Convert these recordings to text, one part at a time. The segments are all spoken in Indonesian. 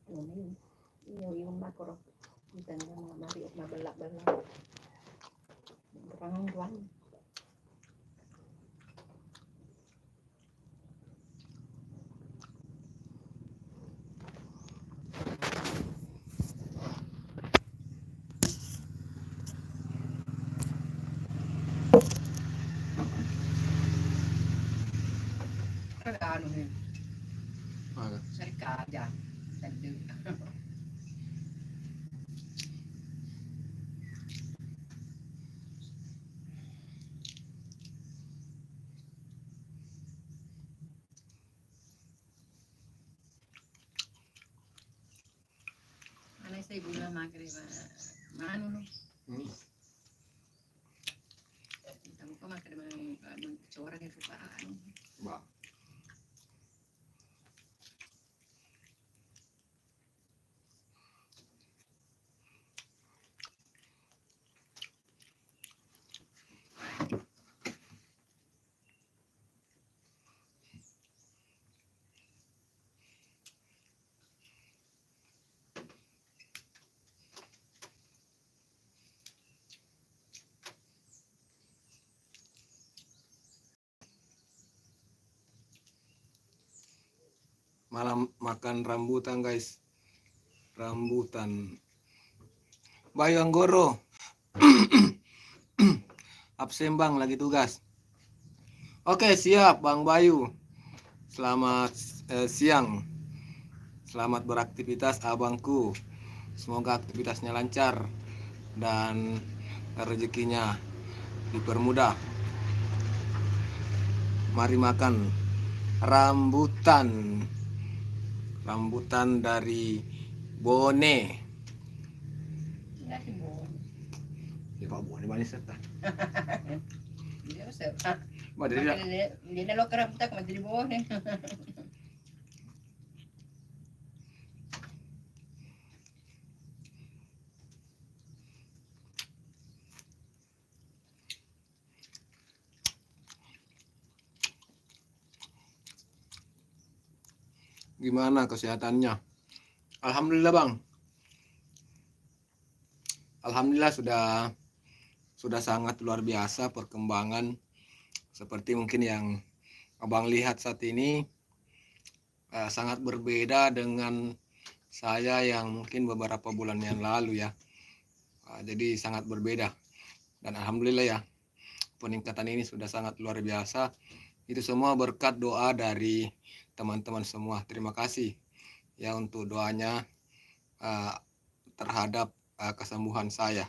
Yung makro. Kita na mariot na balak-balak. Pangangguan. Ano yun? Ano? Sarikada. Tandun. Anay sa ibu na makriba. Maano no? Tamo ko makriba magtsura ng rupaan. Ba. Malam makan rambutan guys, rambutan. Bayu Anggoro. Absen bang, lagi tugas. Oke siap Bang Bayu. Selamat siang. Selamat beraktivitas abangku. Semoga aktivitasnya lancar dan rezekinya dipermudah. Mari makan rambutan. Rambutan dari Bone. Laki mo. Di Pak Bone manis eta. Hindi ako sir. Madali. Hindi na lo karapta kung madali mo. Gimana kesehatannya? Alhamdulillah Bang. Alhamdulillah sudah sangat luar biasa perkembangan seperti mungkin yang Abang lihat saat ini, sangat berbeda dengan saya yang mungkin beberapa bulan yang lalu ya. Jadi sangat berbeda dan alhamdulillah ya peningkatan ini sudah sangat luar biasa. Itu semua berkat doa dari teman-teman semua. Terima kasih ya untuk doanya terhadap kesembuhan saya.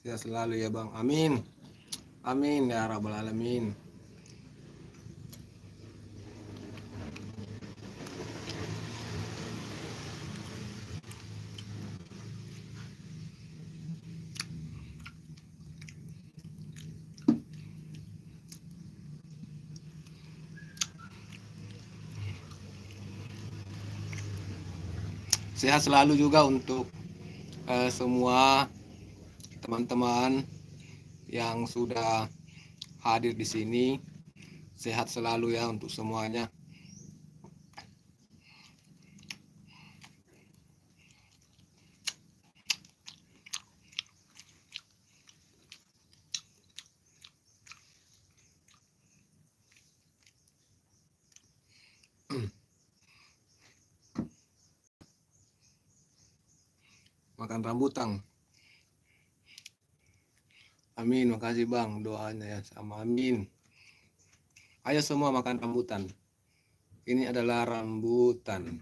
Sehat selalu ya Bang. Amin. Amin ya rabbal alamin. Sehat selalu juga untuk semua teman-teman yang sudah hadir di sini. Sehat selalu ya untuk semuanya. Makan rambutan. Amin, makasih Bang doanya ya sama amin. Ayo semua makan rambutan. Ini adalah rambutan.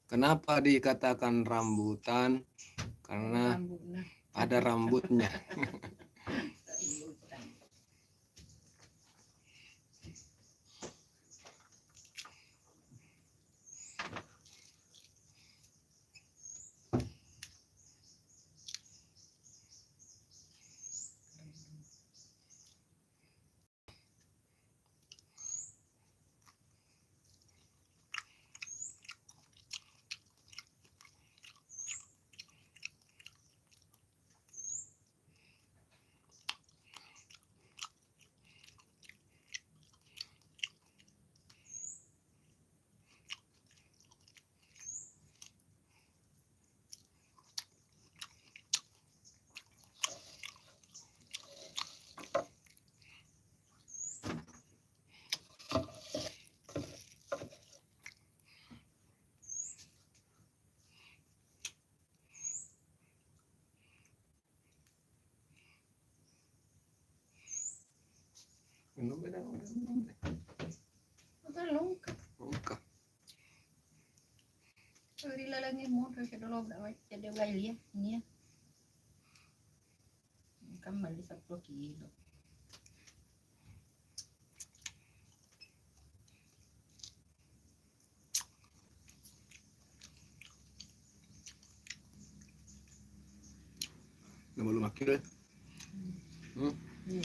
Kenapa dikatakan rambutan? Karena ada rambutnya. Minum beda. Longkap. Lengkap. Rilalangin mo kasi dulu dapat jadi wali ya ini ya. Kembali 10 kilo. Nama lu makil. Iya.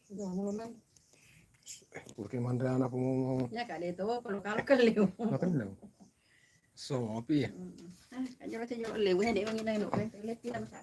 Ngomong-ngomong, Porque mandai anak mau ya kak itu kalau kalkeliu. makan dong. So ngopi ya. Kan jero jero lewu ya dek wong ina nduk lihat kita masak.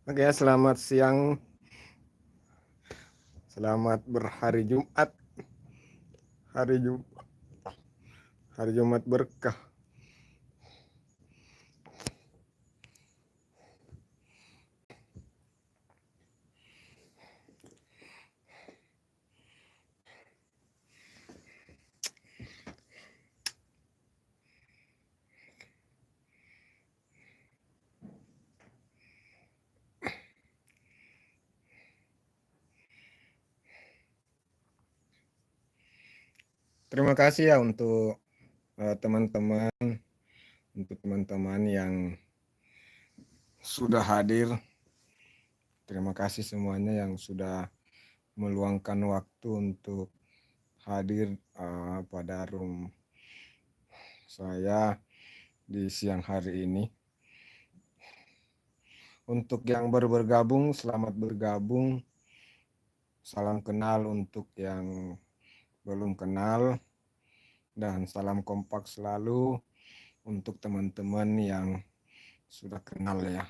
Oke, selamat siang. Selamat berhari Jumat. Hari Jumat berkah. Terima kasih ya untuk teman-teman yang sudah hadir. Terima kasih semuanya yang sudah meluangkan waktu untuk hadir pada room saya di siang hari ini. Untuk yang baru bergabung, selamat bergabung. Salam kenal untuk yang belum kenal, dan salam kompak selalu untuk teman-teman yang sudah kenal ya.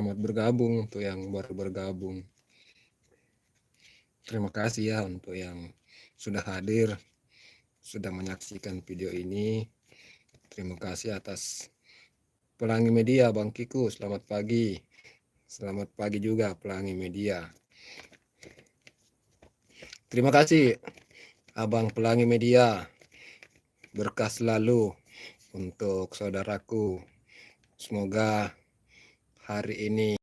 Selamat bergabung untuk yang baru bergabung. Terima kasih ya untuk yang sudah hadir, sudah menyaksikan video ini. Terima kasih atas Pelangi Media, Bang Kiku. Selamat pagi. Selamat pagi juga Pelangi Media. Terima kasih Abang Pelangi Media. Berkah selalu untuk saudaraku. Semoga hari ini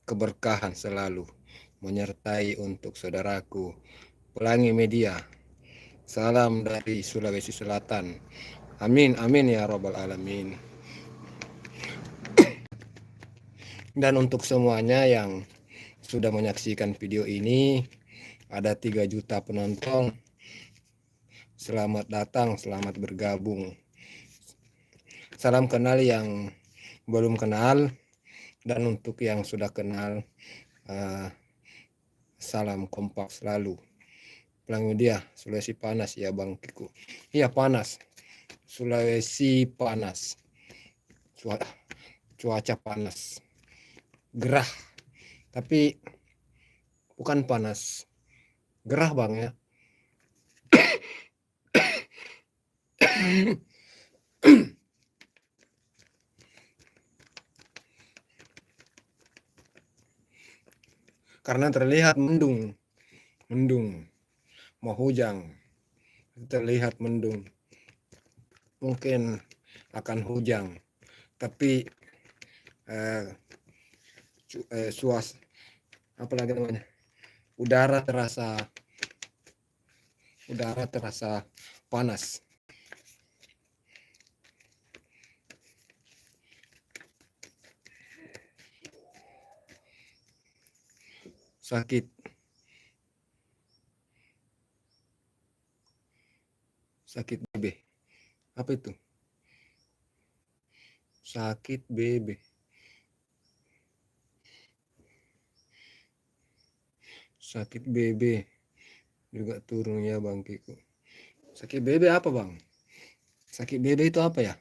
keberkahan selalu menyertai untuk saudaraku Pelangi Media. Salam dari Sulawesi Selatan. Amin, amin ya robbal alamin. Dan untuk semuanya yang sudah menyaksikan video ini, ada 3 juta penonton. Selamat datang, selamat bergabung. Salam kenal yang belum kenal, dan untuk yang sudah kenal, salam kompak selalu. Pelangi Media, Sulawesi panas ya Bang Kiku. Iya panas, Sulawesi panas, cuaca panas, gerah, tapi bukan panas, gerah Bang ya. Karena terlihat mendung, mau hujan, terlihat mendung, mungkin akan hujan, tapi udara terasa panas. Sakit BB. Apa itu? Sakit BB. Sakit BB juga turun ya Bang Kiku. Sakit BB apa Bang? Sakit BB itu apa ya?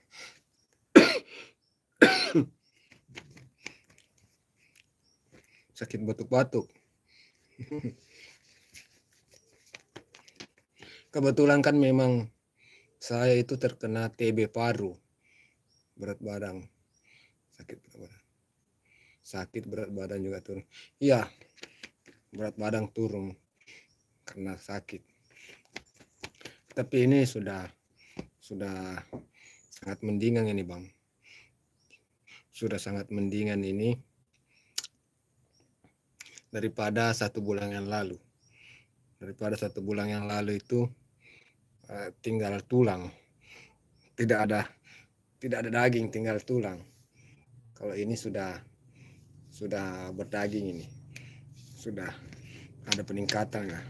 Sakit batuk-batuk. Kebetulan kan memang saya itu terkena TB paru. Berat badan. Sakit berat badan juga turun. Iya, berat badan turun karena sakit. Tapi ini sudah sangat mendingan ini Bang. Sudah sangat mendingan ini daripada 1 bulan yang lalu. Daripada 1 bulan yang lalu itu tinggal tulang, tidak ada daging, tinggal tulang. Kalau ini sudah berdaging, ini sudah ada peningkatan ya,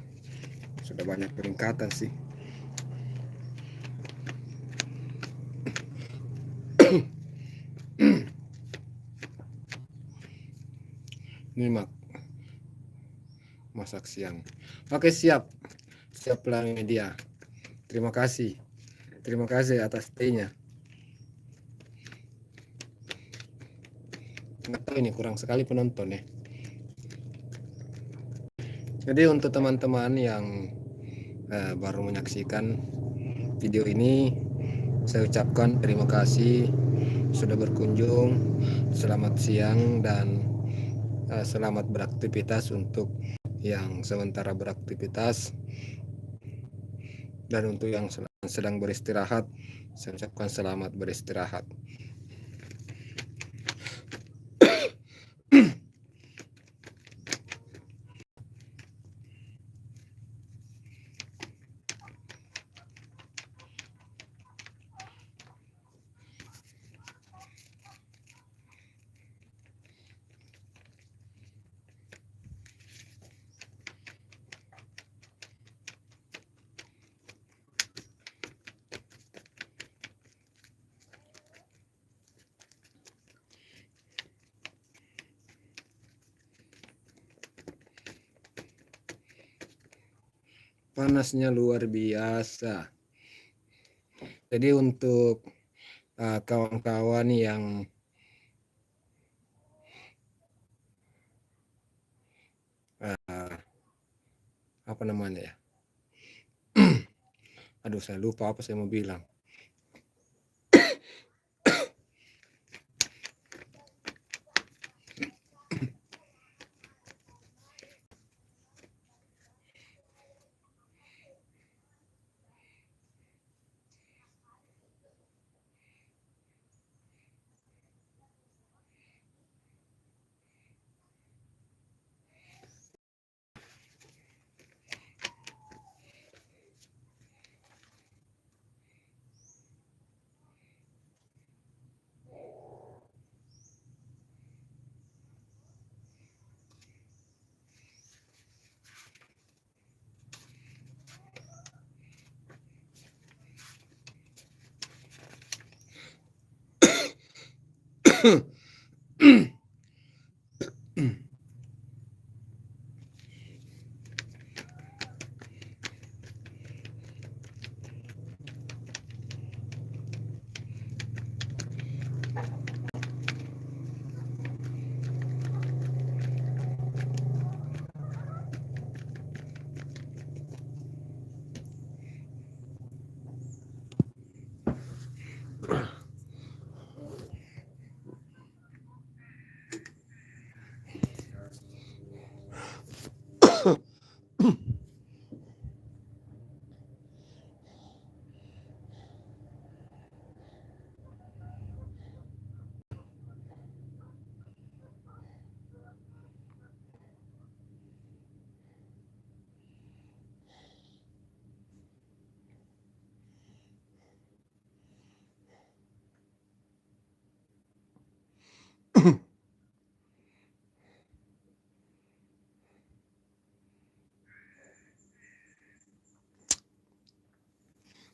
sudah banyak peningkatan sih. Ini masak siang. Oke, siap Pelangi Media. Terima kasih atas stay-nya. Nggak tahu ini kurang sekali penonton ya. Jadi untuk teman-teman yang baru menyaksikan video ini, saya ucapkan terima kasih sudah berkunjung. Selamat siang dan selamat beraktivitas untuk yang sementara beraktivitas. Dan untuk yang sedang beristirahat, saya ucapkan selamat beristirahat. Panasnya luar biasa. Jadi untuk kawan-kawan yang apa namanya ya? Aduh, saya lupa apa saya mau bilang.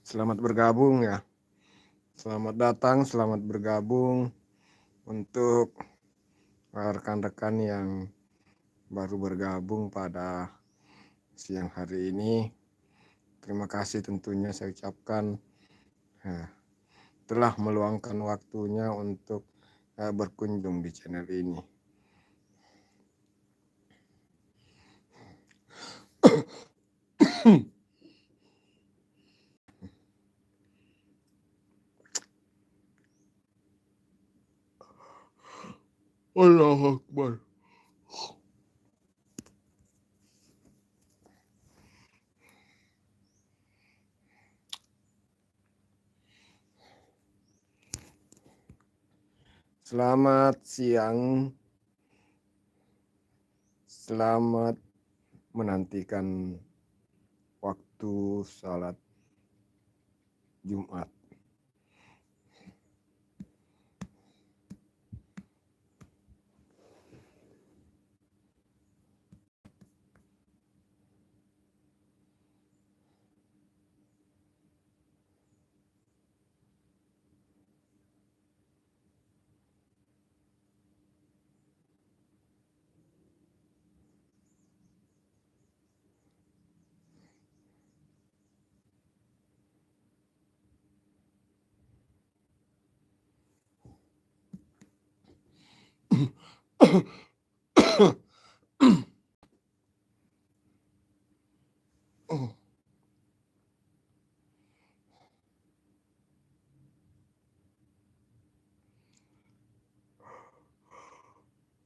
Selamat bergabung ya. Selamat datang, selamat bergabung untuk rekan-rekan yang baru bergabung pada siang hari ini. Terima kasih tentunya saya ucapkan telah meluangkan waktunya untuk berkunjung di channel ini. Allahu Akbar. Selamat siang. Selamat menantikan waktu salat Jumat.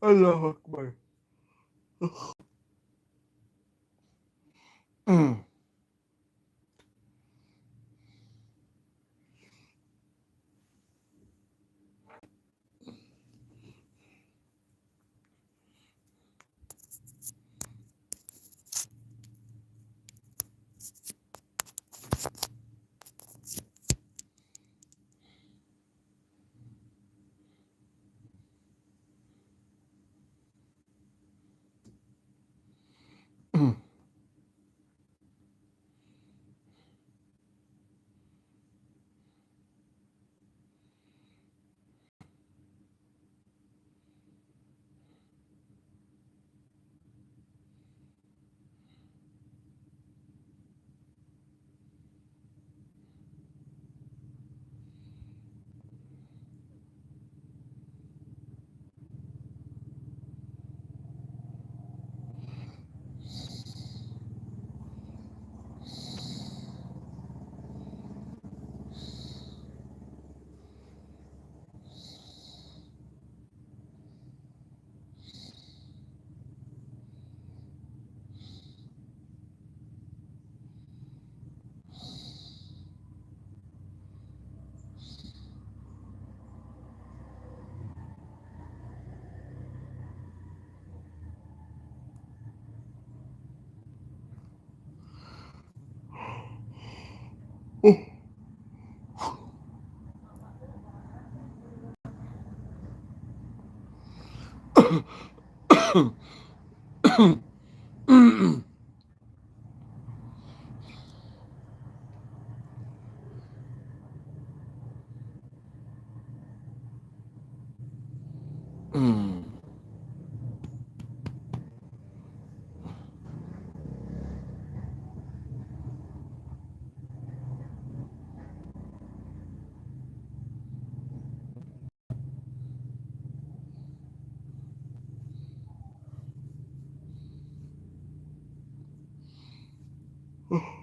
Allahu Akbar. Hmm.